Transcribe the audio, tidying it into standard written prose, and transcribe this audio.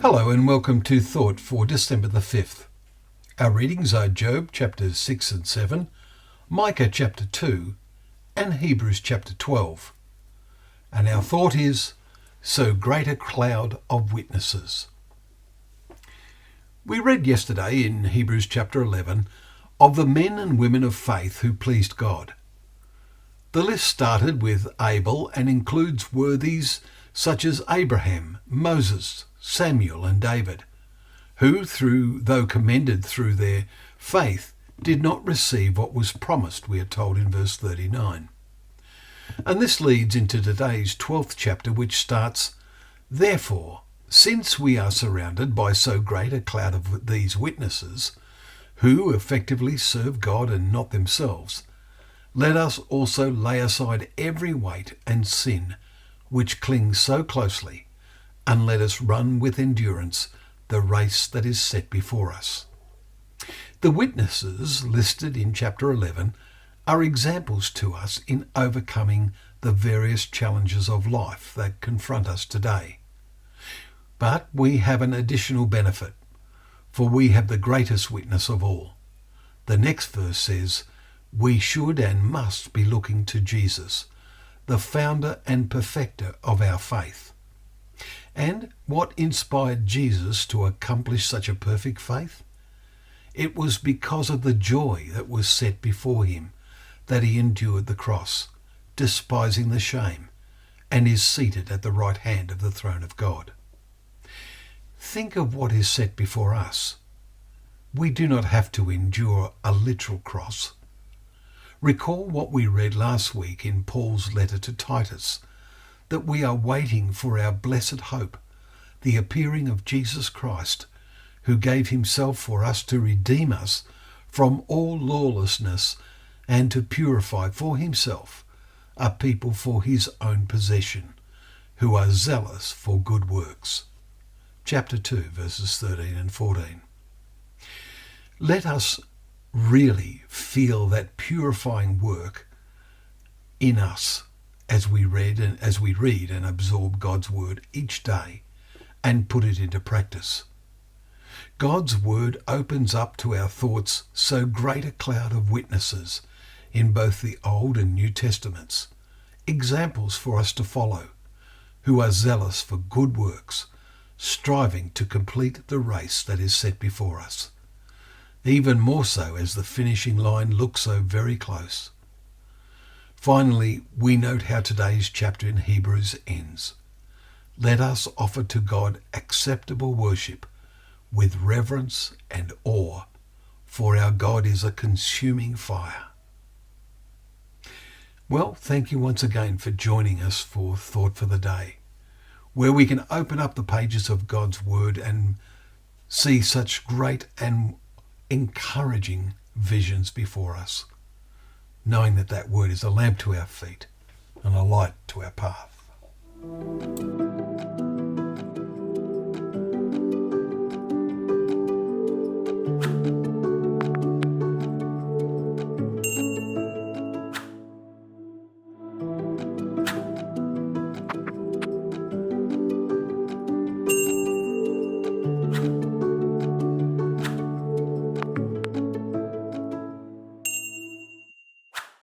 Hello and welcome to Thought for December the 5th. Our readings are Job chapters 6 and 7, Micah chapter 2 and Hebrews chapter 12. And our thought is, so great a cloud of witnesses. We read yesterday in Hebrews chapter 11 of the men and women of faith who pleased God. The list started with Abel and includes worthies such as Abraham, Moses, Samuel and David, who, though commended through their faith, did not receive what was promised, we are told in verse 39. And this leads into today's 12th chapter, which starts, Therefore, since we are surrounded by so great a cloud of these witnesses, who effectively serve God and not themselves, let us also lay aside every weight and sin which clings so closely, and let us run with endurance the race that is set before us. The witnesses listed in chapter 11 are examples to us in overcoming the various challenges of life that confront us today. But we have an additional benefit, for we have the greatest witness of all. The next verse says, we should and must be looking to Jesus, the founder and perfecter of our faith. And what inspired Jesus to accomplish such a perfect faith? It was because of the joy that was set before him that he endured the cross, despising the shame, and is seated at the right hand of the throne of God. Think of what is set before us. We do not have to endure a literal cross. Recall what we read last week in Paul's letter to Titus, that we are waiting for our blessed hope, the appearing of Jesus Christ, who gave himself for us to redeem us from all lawlessness and to purify for himself a people for his own possession, who are zealous for good works. Chapter 2, verses 13 and 14. Let us really feel that purifying work in us as we read and absorb God's word each day and put it into practice. God's word opens up to our thoughts so great a cloud of witnesses in both the Old and New Testaments, examples for us to follow, who are zealous for good works, striving to complete the race that is set before us, even more so as the finishing line looks so very close. Finally, we note how today's chapter in Hebrews ends. Let us offer to God acceptable worship with reverence and awe, for our God is a consuming fire. Well, thank you once again for joining us for Thought for the Day, where we can open up the pages of God's Word and see such great and encouraging visions before us, knowing that Word is a lamp to our feet and a light to our path.